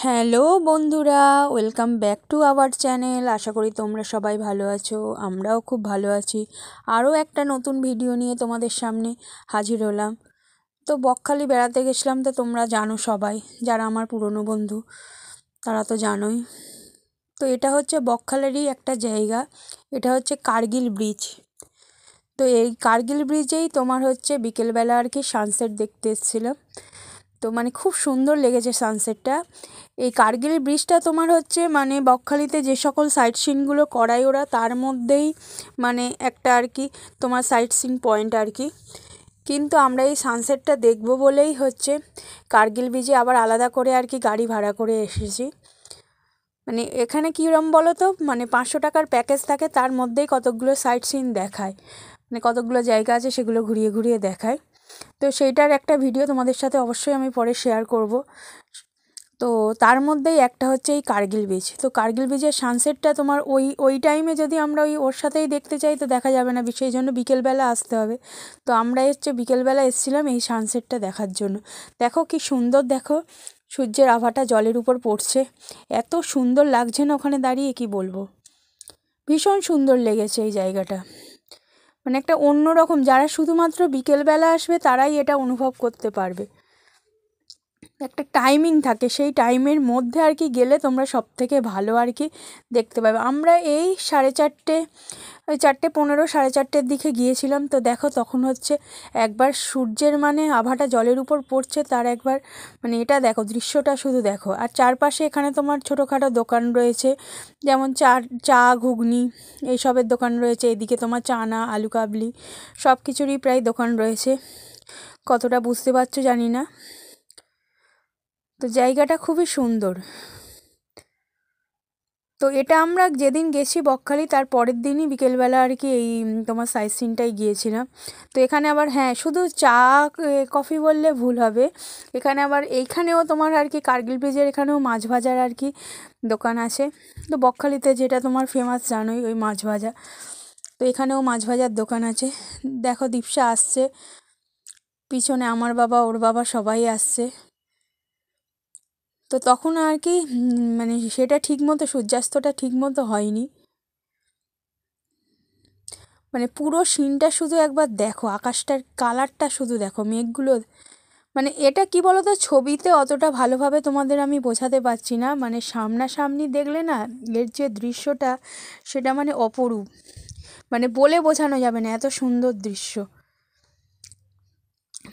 Hello বন্ধুরা, welcome back to our channel. আশা করি তোমরা সবাই ভালো আছো, আমরাও খুব ভালো আছি। আরও একটা নতুন ভিডিও নিয়ে তোমাদের সামনে হাজির হলাম। তো বকখালি বেড়াতে গেছিলাম, তো তোমরা জানো সবাই, যারা আমার পুরনো বন্ধু তারা তো জানোই। তো এটা হচ্ছে বকখালেরই একটা জায়গা, এটা হচ্ছে কার্গিল ব্রিজ। তো এই কার্গিল ব্রিজেই তোমার হচ্ছে বিকেলবেলা আর কি সানসেট দেখতে এসেছিলাম। তো মানে খুব সুন্দর লেগেছে সানসেটটা। এই কার্গিল ব্রিজটা তোমার হচ্ছে মানে বকখালিতে যে সকল সাইট সিনগুলো করায় ওরা, তার মধ্যেই মানে একটা আর কি তোমার সাইট সিন পয়েন্ট আর কি। কিন্তু আমরা এই সানসেটটা দেখব বলেই হচ্ছে কার্গিল ব্রিজে আবার আলাদা করে আর কি গাড়ি ভাড়া করে এসেছি। মানে এখানে কীরকম বলো তো, মানে 500 টাকার প্যাকেজ থাকে, তার মধ্যেই কতকগুলো সাইট সিন দেখায়, মানে কতকগুলো জায়গা আছে সেগুলো ঘুরিয়ে ঘুরিয়ে দেখায়। তো সেইটার একটা ভিডিও তোমাদের সাথে অবশ্যই আমি পরে শেয়ার করব। তো তার মধ্যেই একটা হচ্ছে এই কার্গিল ব্রিজ। তো কার্গিল ব্রিজের সানসেটটা তোমার ওই টাইমে যদি আমরা ওর সাথেই দেখতে চাই তো দেখা যাবে না, সেই জন্য বিকেলবেলা আসতে হবে। তো আমরা হচ্ছে বিকেলবেলা এসেছিলাম এই সানসেটটা দেখার জন্য। দেখো কি সুন্দর, দেখো সূর্যের আভাটা জলের উপর পড়ছে, এত সুন্দর লাগছে না ওখানে দাঁড়িয়ে, কি বলবো। ভীষণ সুন্দর লেগেছে এই জায়গাটা, মানে একটা অন্যরকম, যারা শুধুমাত্র বিকেলবেলা আসবে তারাই এটা অনুভব করতে পারবে। একটা টাইমিং থাকে, সেই টাইমের মধ্যে আর কি গেলে তোমরা সব থেকে ভালো আর কি দেখতে পাবে। আমরা এই 4:30, ওই 4:15, 4:30 দিকে গিয়েছিলাম। তো দেখো তখন হচ্ছে একবার সূর্যের মানে আভাটা জলের উপর পড়ছে, তার একবার মানে এটা দেখো, দৃশ্যটা শুধু দেখো। আর চারপাশে এখানে তোমার ছোটোখাটো দোকান রয়েছে, যেমন চা ঘুগনি এইসবের দোকান রয়েছে। এদিকে তোমার চানা আলু কাবলি সব কিছুরই প্রায় দোকান রয়েছে, কতটা বুঝতে পারছো জানি না। তো জায়গাটা খুবই সুন্দর। তো এটা আমরা যেদিন গেছি বকখালি, তার পরের দিনই বিকেলবেলা আর কি এই তোমার সাইট সিনটাই গিয়েছিলাম। তো এখানে আবার হ্যাঁ, শুধু চা কফি বললে ভুল হবে, এখানে আবার এইখানেও তোমার আর কি কার্গিল ব্রিজের এখানেও মাছ ভাজার আর কি দোকান আছে। তো বকখালিতে যেটা তোমার ফেমাস জানোই, ওই মাছ ভাজা। তো এখানেও মাছ ভাজার দোকান আছে। দেখো দীপশা আসছে পিছনে, আমার বাবা ওর বাবা সবাই আসছে। তো তখন আর কি মানে সেটা ঠিকমতো সূর্যাস্তটা ঠিকমতো হয়নি, মানে পুরো সিনটা শুধু একবার দেখো, আকাশটার কালারটা শুধু দেখো, মেঘগুলো, মানে এটা কি বলো তো, ছবিতে অতটা ভালোভাবে তোমাদের আমি বোঝাতে পারছি না, মানে সামনাসামনি দেখলে না এর যে দৃশ্যটা সেটা মানে অপরূপ, মানে বলে বোঝানো যাবে না, এত সুন্দর দৃশ্য।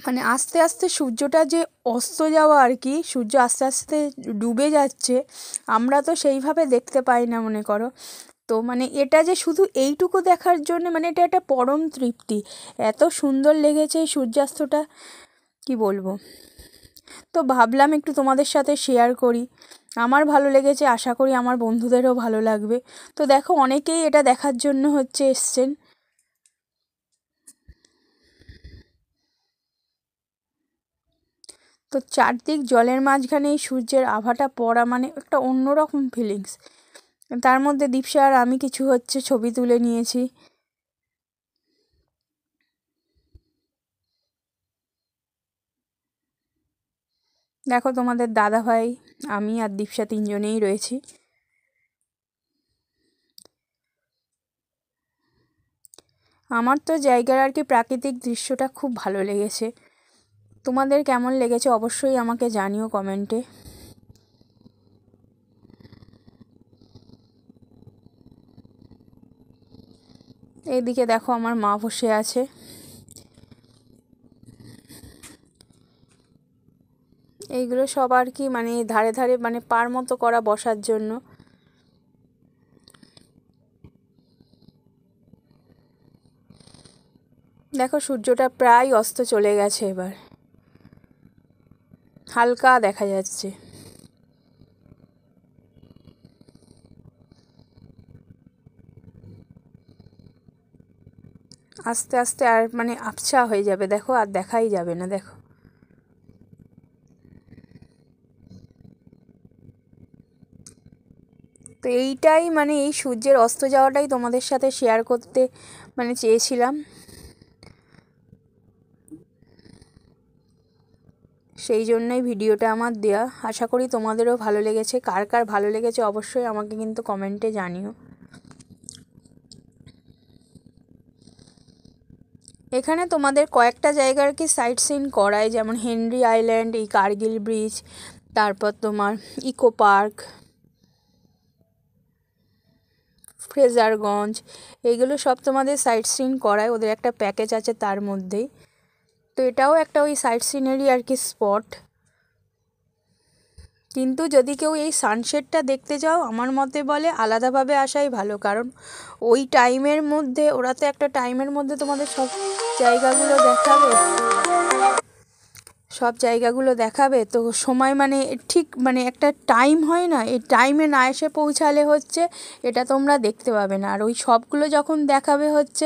মানে আস্তে আস্তে সূর্যটা যে অস্ত যাওয়া আর কি, সূর্য আস্তে আস্তে ডুবে যাচ্ছে, আমরা তো সেইভাবে দেখতে পাই না মনে করো। তো মানে এটা যে শুধু এইটুকু দেখার জন্য, মানে এটা একটা পরম তৃপ্তি, এত সুন্দর লেগেছে এই সূর্যাস্তটা, কি বলবো। তো ভাবলাম একটু তোমাদের সাথে শেয়ার করি, আমার ভালো লেগেছে, আশা করি আমার বন্ধুদেরও ভালো লাগবে। তো দেখো অনেকেই এটা দেখার জন্য হচ্ছে এসছেন। তো চারদিক জলের মাঝখানে এই সূর্যের আভাটা পড়া মানে একটা অন্যরকম ফিলিংস। তার মধ্যে দীপশা আর আমি কিছু হচ্ছে ছবি তুলে নিয়েছি। দেখো তোমাদের দাদা ভাই, আমি আর দীপশা তিনজনেই রয়েছি। আমার তো জায়গার আর কি প্রাকৃতিক দৃশ্যটা খুব ভালো লেগেছে। তোমাদের কেমন লেগেছে অবশ্যই আমাকে জানিও কমেন্টে। এইদিকে দেখো আমার মা বসে আছে। এইগুলো সব আর কি মানে ধারে ধারে মানে পার মতো করা বসার জন্য। দেখো সূর্যটা প্রায় অস্ত চলে গেছে, এবার হালকা দেখা যাচ্ছে। আস্তে আস্তে আর মানে আবছা হয়ে যাবে, দেখো আর দেখাই যাবে না। দেখো তো এইটাই মানে এই সূর্যের অস্ত যাওয়াটাই তোমাদের সাথে শেয়ার করতে মানে চেয়েছিলাম। সেই জন্যই ভিডিওটা আমার দেয়া। আশা করি তোমাদেরও ভালো লেগেছে। কার কার ভালো লেগেছে অবশ্যই আমাকে কিন্তু কমেন্টে জানিও। এখানে তোমাদের কয়েকটা জায়গা আর কি সাইট সিন করায়, যেমন হেনরি আইল্যান্ড, এই কার্গিল ব্রিজ, তারপর তোমার ইকো পার্ক, ফ্রেজারগঞ্জ, এইগুলো সব তোমাদের সাইট সিন করায়, ওদের একটা প্যাকেজ আছে তার মধ্যেই। তো এটাও একটা ওই সাইট সিনেরই আর কি স্পট। কিন্তু যদি কেউ এই সানসেটটা দেখতে যাও, আমার মতে বলে আলাদাভাবে আসাই ভালো, কারণ ওই টাইমের মধ্যে ওরা তো একটা টাইমের মধ্যে তোমাদের সব জায়গাগুলো দেখাবে তো সময় মানে ঠিক মানে একটা টাইম হয় না, এই টাইমে না এসে পৌঁছালে হচ্ছে এটা তোমরা দেখতে পাবে না। আর ওই সবগুলো যখন দেখাবে হচ্ছে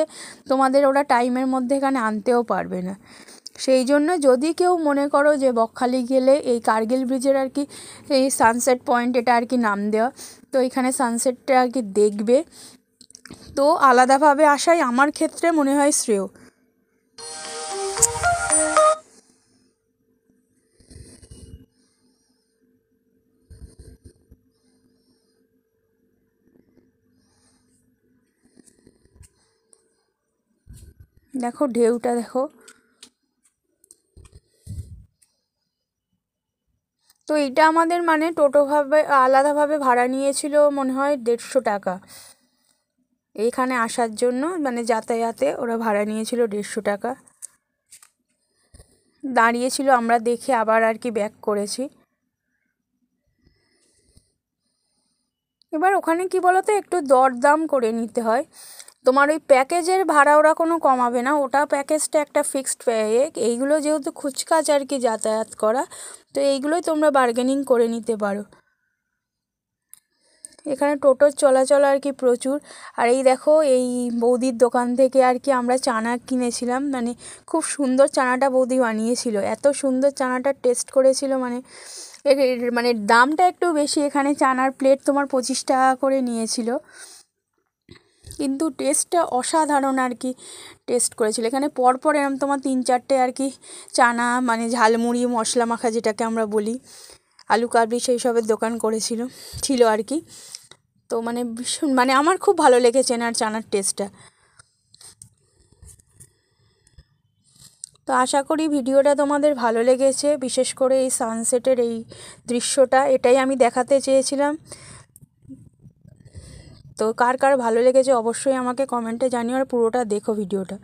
তোমাদের ওরা টাইমের মধ্যে এখানে আনতেও পারবে না। সেই জন্য যদি কেউ মনে করো যে বকখালি গেলে এই কার্গিল ব্রিজের আর কি এই সানসেট পয়েন্ট, এটা আর কি নাম দেওয়া, তো এখানে সানসেটটা আর কি দেখবে, তো আলাদাভাবে আসাই আমার ক্ষেত্রে মনে হয় শ্রেয়। দেখো ঢেউটা দেখো। তো এটা আমাদের মানে টোটোভাবে আলাদাভাবে ভাড়া নিয়েছিল মনে হয় 150 টাকা এইখানে আসার জন্য, মানে যাতায়াতে ওরা ভাড়া নিয়েছিল 150 টাকা। দাঁড়িয়েছিল, আমরা দেখে আবার আর কি ব্যাক করেছি। এবার ওখানে কি বলতো, একটু দরদাম করে নিতে হয়। তোমার ওই প্যাকেজের ভাড়া ওরা কোনো কমাবে না, ওটা প্যাকেজটা একটা ফিক্সড এইগুলো যেহেতু খুচকাচ আর কি যাতায়াত করা, তো এইগুলোই তোমরা বার্গেনিং করে নিতে পারো। এখানে টোটোর চলাচল আর কি প্রচুর। আর এই দেখো এই বৌদির দোকান থেকে আর কি আমরা চানা কিনেছিলাম, মানে খুব সুন্দর চানাটা বৌদি বানিয়েছিল, এত সুন্দর চানাটা টেস্ট করেছিল, মানে দামটা একটু বেশি, এখানে চানার প্লেট তোমার 25 টাকা করে নিয়েছিল, কিন্তু টেস্টটা অসাধারণ আর কি টেস্ট করেছিল। এখানে পরপর এরম তোমার 3-4টে আর কি চানা, মানে ঝালমুড়ি মশলা মাখা যেটাকে আমরা বলি, আলু কাবলি, সেই সবের দোকান ছিল আর কি। তো মানে ভীষণ মানে আমার খুব ভালো লেগেছে এনার চানার টেস্টটা। তো আশা করি ভিডিওটা তোমাদের ভালো লেগেছে, বিশেষ করে এই সানসেটের এই দৃশ্যটা, এটাই আমি দেখাতে চেয়েছিলাম। তো কার কার ভালো লেগেছে অবশ্যই আমাকে কমেন্টে জানিও, আর পুরোটা দেখো ভিডিওটা।